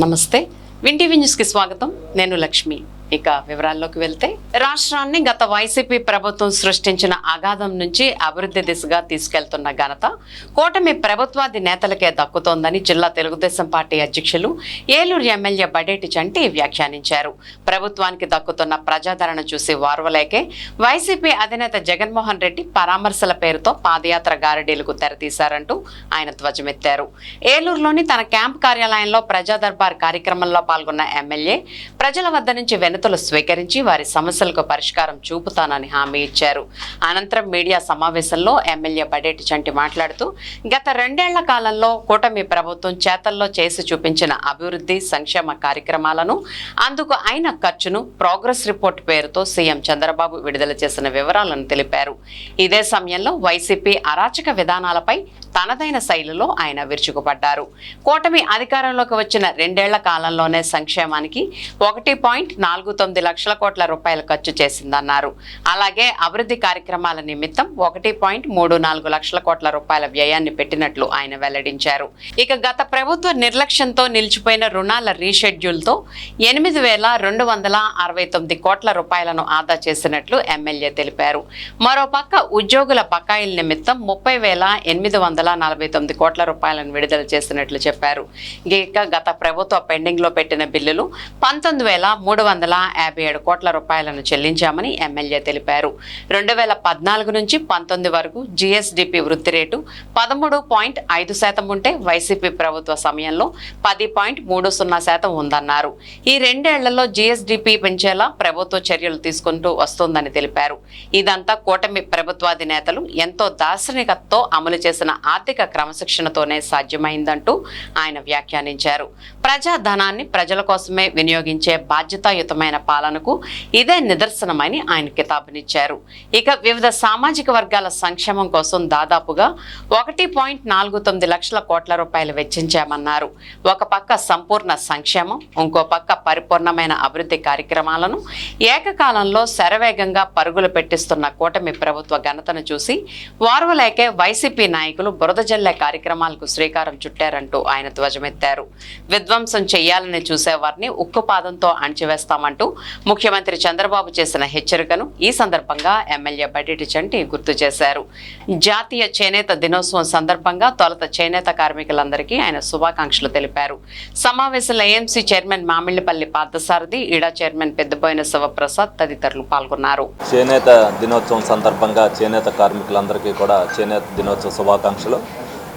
నమస్తే win TV news కి స్వాగతం. నేను లక్ష్మి. ఇక వివరాల్లోకి వెళ్తే, రాష్ట్రాన్ని గత వైసీపీ ప్రభుత్వం సృష్టించిన అగాధం నుంచి అభివృద్ధి దిశగా తీసుకెళ్తున్న ఘనత కూటమి ప్రభుత్వాది నేతలకే దక్కుతోందని జిల్లా తెలుగుదేశం పార్టీ అధ్యక్షులు ఏలూరు ఎమ్మెల్యే బడేటి చంటి వ్యాఖ్యానించారు. ప్రభుత్వానికి దక్కుతున్న ప్రజాదరణ చూసి వార్వలేకే వైసీపీ అధినేత జగన్మోహన్ రెడ్డి పరామర్శల పేరుతో పాదయాత్ర గారడీలకు తెరతీశారంటూ ఆయన ధ్వజమెత్తారు. ఏలూరులోని తన క్యాంప్ కార్యాలయంలో ప్రజా దర్బార్ కార్యక్రమంలో పాల్గొన్న ఎమ్మెల్యే ప్రజల వద్ద నుంచి వినతులు స్వీకరించి వారి సమస్యలకు పరిష్కారం చూపుతానని హామీ ఇచ్చారు. అనంతరం మీడియా సమావేశంలో ఎమ్మెల్యే బడేటి చంటి మాట్లాడుతూ, గత 2 ఏళ్ల కాలంలో కూటమి ప్రభుత్వం చేతల్లో చేసి చూపించిన అభివృద్ధి సంక్షేమ కార్యక్రమాలను, అందుకు అయిన ఖర్చును ప్రోగ్రెస్ రిపోర్ట్ పేరుతో సీఎం చంద్రబాబు విడుదల చేసిన వివరాలను తెలిపారు. ఇదే సమయంలో వైసీపీ అరాచక విధానాలపై తనదైన శైలిలో ఆయన విరుచుకుపడ్డారు. కూటమి అధికారంలోకి వచ్చిన 2 ఏళ్ల కాలంలోనే సంక్షేమానికి 1.49 లక్షల కోట్ల రూపాయలు ఖర్చు చేసిందన్నారు. అలాగే అభివృద్ధి కార్యక్రమాల నిమిత్తం 1.34 లక్షల కోట్ల రూపాయల వ్యయాన్ని పెట్టినట్లు ఆయన వెల్లడించారు. ఇక గత ప్రభుత్వ నిర్లక్ష్యంతో నిలిచిపోయిన రుణాల రీషెడ్యూల్తో 8,269 కోట్ల రూపాయలను ఆదా చేసినట్లు ఎమ్మెల్యే తెలిపారు. మరోపక్క ఉద్యోగుల బకాయిల నిమిత్తం 30,849 కోట్ల రూపాయలను విడుదల చేసినట్లు చెప్పారు. ఇక గత ప్రభుత్వ పెండింగ్ లో పెట్టిన బిల్లులు 19,357 కోట్ల రూపాయలను చెల్లించామని ఎమ్మెల్యే తెలిపారు. 2014 నుంచి 19 వరకు జిఎస్డిపి వృద్ధి రేటు 13.5% ఉంటే వైసీపీ ప్రభుత్వ సమయంలో 10.30% ఉందన్నారు. ఈ 2 ఏళ్లలో జిఎస్డిపి పెంచేలా ప్రభుత్వ చర్యలు తీసుకుంటూ వస్తోందని తెలిపారు. ఇదంతా కూటమి ప్రభుత్వాధినేతలు ఎంతో దార్శనికతతో అమలు చేసిన ఆర్థిక క్రమశిక్షణతోనే సాధ్యమైందంటూ ఆయన వ్యాఖ్యానించారు. ప్రజాధనాన్ని ప్రజల కోసమే వినియోగించే బాధ్యతాయుతమైన పాలనకు ఇదే నిదర్శనమని ఆయన కితాబునిచ్చారు. ఇక వివిధ సామాజిక వర్గాల సంక్షేమం కోసం దాదాపుగా 1.49 లక్షల కోట్ల రూపాయలు వెచ్చించామన్నారు. ఒక పక్క సంపూర్ణ సంక్షేమం, ఇంకో పక్క పరిపూర్ణమైన అభివృద్ధి కార్యక్రమాలను ఏకకాలంలో శరవేగంగా పరుగులు పెట్టిస్తున్న కూటమి ప్రభుత్వ ఘనతను చూసి వార్వలేకే వైసీపీ నాయకులు బురద జల్లే కార్యక్రమాలకు శ్రీకారం చుట్టారంటూ ఆయన ధ్వజమెత్తారు. విధ్వంసం చేయాలని చూసేవారిని ఉక్కుపాదంతో అణచివేస్తామంటూ ముఖ్యమంత్రి చంద్రబాబు చేసిన హెచ్చరికను ఈ సందర్భంగా ఎమ్మెల్యే బడేటి చంటి గుర్తు చేశారు. జాతీయ చేనేత దినోత్సవం సందర్భంగా తొలుత చేనేత కార్మికులందరికీ ఆయన శుభాకాంక్షలు తెలిపారు. సమావేశంలో ఏఎంసీ చైర్మన్ మామిళ్లపల్లి పార్థసారథి, ఈడా చైర్మన్ పెద్దబోయిన శివప్రసాద్ తదితరులు పాల్గొన్నారు. చేనేత దినోత్సవం సందర్భంగా చేనేత కార్మికులందరికీ కూడా చేనేత దినోత్సవ శుభాకాంక్షలు.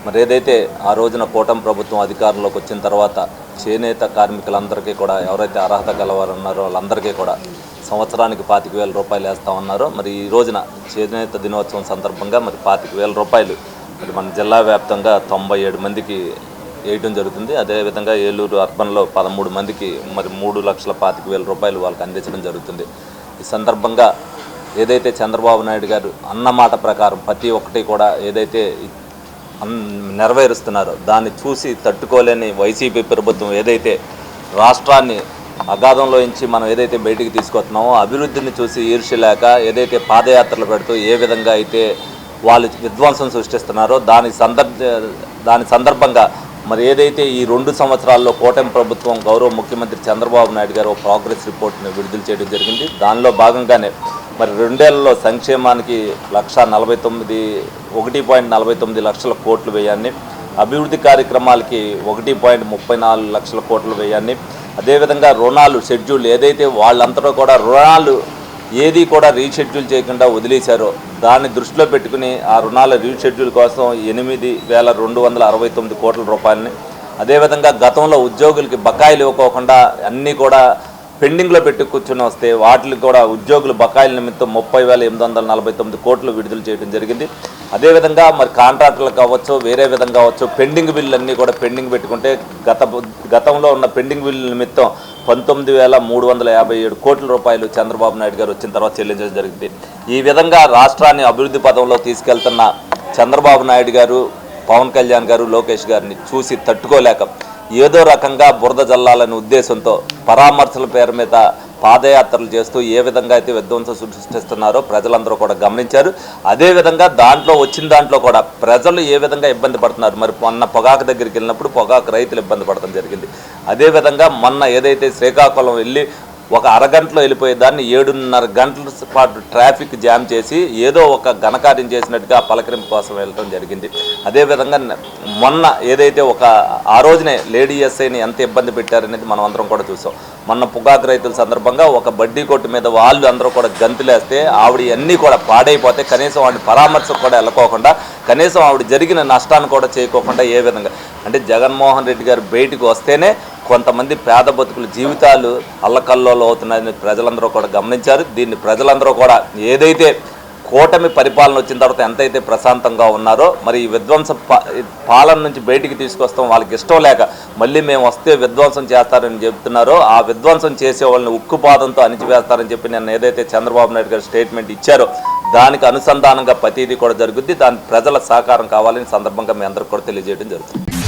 మరి ఏదైతే ఆ రోజున కూటమి ప్రభుత్వం అధికారంలోకి వచ్చిన తర్వాత చేనేత కార్మికులందరికీ కూడా ఎవరైతే అర్హత గలవారు ఉన్నారో వాళ్ళందరికీ కూడా సంవత్సరానికి 25,000 రూపాయలు వేస్తూ ఉన్నారో, మరి ఈ రోజున చేనేత దినోత్సవం సందర్భంగా మరి 25,000 రూపాయలు మరి మన జిల్లా వ్యాప్తంగా 97 మందికి వేయడం జరుగుతుంది. అదేవిధంగా ఏలూరు అర్బన్లో 13 మందికి మరి 3,25,000 రూపాయలు వాళ్ళకి అందించడం జరుగుతుంది. ఈ సందర్భంగా ఏదైతే చంద్రబాబు నాయుడు గారు అన్నమాట ప్రకారం ప్రతి ఒక్కటి కూడా ఏదైతే నెరవేరుస్తున్నారో దాన్ని చూసి తట్టుకోలేని వైసీపీ ప్రభుత్వం ఏదైతే రాష్ట్రాన్ని అగాధంలో నుంచి మనం ఏదైతే బయటికి తీసుకొస్తున్నామో, అభివృద్ధిని చూసి ఈర్ష్యలేక ఏదైతే పాదయాత్రలు పెడుతూ ఏ విధంగా అయితే వాళ్ళు విధ్వంసం సృష్టిస్తున్నారో దాని సందర్భంగా మరి ఏదైతే ఈ 2 సంవత్సరాల్లో కూటమి ప్రభుత్వం గౌరవ ముఖ్యమంత్రి చంద్రబాబు నాయుడు గారు ప్రోగ్రెస్ రిపోర్ట్ని విడుదల చేయడం జరిగింది. దానిలో భాగంగానే మరి 2 ఏళ్లలో సంక్షేమానికి 1.49 లక్షల కోట్ల వ్యయాన్ని, అభివృద్ధి కార్యక్రమాలకి 1.34 లక్షల కోట్ల వ్యయాన్ని, అదేవిధంగా రుణాలు షెడ్యూల్ ఏదైతే వాళ్ళంతటా కూడా రుణాలు ఏది కూడా రీషెడ్యూల్ చేయకుండా వదిలేశారో దాన్ని దృష్టిలో పెట్టుకుని ఆ రుణాల రీషెడ్యూల్ కోసం 8,269 కోట్ల రూపాయలని, అదేవిధంగా గతంలో ఉద్యోగులకి బకాయిలు ఇవ్వకోకుండా అన్నీ కూడా పెండింగ్లో పెట్టి కూర్చొని వస్తే వాటికి కూడా ఉద్యోగుల బకాయిల నిమిత్తం 30,849 కోట్లు విడుదల చేయడం జరిగింది. అదేవిధంగా మరి కాంట్రాక్టర్లు కావచ్చు, వేరే విధంగా కావచ్చు, పెండింగ్ బిల్లు అన్నీ కూడా పెండింగ్ పెట్టుకుంటే గతంలో ఉన్న పెండింగ్ బిల్లు నిమిత్తం 19,357 కోట్ల రూపాయలు చంద్రబాబు నాయుడు గారు వచ్చిన తర్వాత చెల్లించడం జరిగింది. ఈ విధంగా రాష్ట్రాన్ని అభివృద్ధి పదంలో తీసుకెళ్తున్న చంద్రబాబు నాయుడు గారు, పవన్ కళ్యాణ్ గారు, లోకేష్ గారిని చూసి తట్టుకోలేక ఏదో రకంగా బురద జల్లాలనే ఉద్దేశంతో పరామర్శల పేరు మీద పాదయాత్రలు చేస్తూ ఏ విధంగా అయితే విధ్వంసం సృష్టిస్తున్నారో ప్రజలందరూ కూడా గమనించారు. అదేవిధంగా వచ్చిన దాంట్లో కూడా ప్రజలు ఏ విధంగా ఇబ్బంది పడుతున్నారు. మరి మొన్న పొగాకు దగ్గరికి వెళ్ళినప్పుడు పొగాకు రైతులు ఇబ్బంది పడడం జరిగింది. అదేవిధంగా మొన్న ఏదైతే శ్రీకాకుళం వెళ్ళి ఒక అరగంటలో వెళ్ళిపోయే దాన్ని 7.5 గంటల పాటు ట్రాఫిక్ జామ్ చేసి ఏదో ఒక ఘనకార్యం చేసినట్టుగా పలకరింపు కోసం వెళ్ళడం జరిగింది. అదేవిధంగా మొన్న ఏదైతే ఆ రోజునే లేడీ ఎస్ఐని ఎంత ఇబ్బంది పెట్టారనేది మనం అందరం కూడా చూసాం. మొన్న పొగాకు రైతుల సందర్భంగా ఒక బడ్డీ కొట్టు మీద వాళ్ళు అందరూ కూడా గంతులేస్తే ఆవిడ అన్నీ కూడా పాడైపోతే కనీసం ఆవిడ పరామర్శకు కూడా వెళ్ళకోకుండా, కనీసం ఆవిడ జరిగిన నష్టాన్ని కూడా చేయకోకుండా ఏ విధంగా అంటే జగన్మోహన్ రెడ్డి గారు బయటికి వస్తేనే కొంతమంది పేద బతుకుల జీవితాలు అల్లకల్లోలు అవుతున్నాయని ప్రజలందరూ కూడా గమనించారు. దీన్ని ప్రజలందరూ కూడా ఏదైతే కూటమి పరిపాలన వచ్చిన తర్వాత ఎంతైతే ప్రశాంతంగా ఉన్నారో మరి ఈ విధ్వంస పాలన నుంచి బయటికి తీసుకొస్తాం వాళ్ళకి ఇష్టం లేక మళ్ళీ మేము వస్తే విధ్వంసం చేస్తారని చెప్తున్నారో ఆ విధ్వంసం చేసే వాళ్ళని ఉక్కుపాదంతో అణిచివేస్తారని చెప్పి నేను ఏదైతే చంద్రబాబు నాయుడు గారు స్టేట్మెంట్ ఇచ్చారో దానికి అనుసంధానంగా ప్రతిదీ కూడా జరుగుద్ది. దాని ప్రజల సహకారం కావాలని సందర్భంగా మీ అందరికీ కూడా తెలియజేయడం జరుగుతుంది.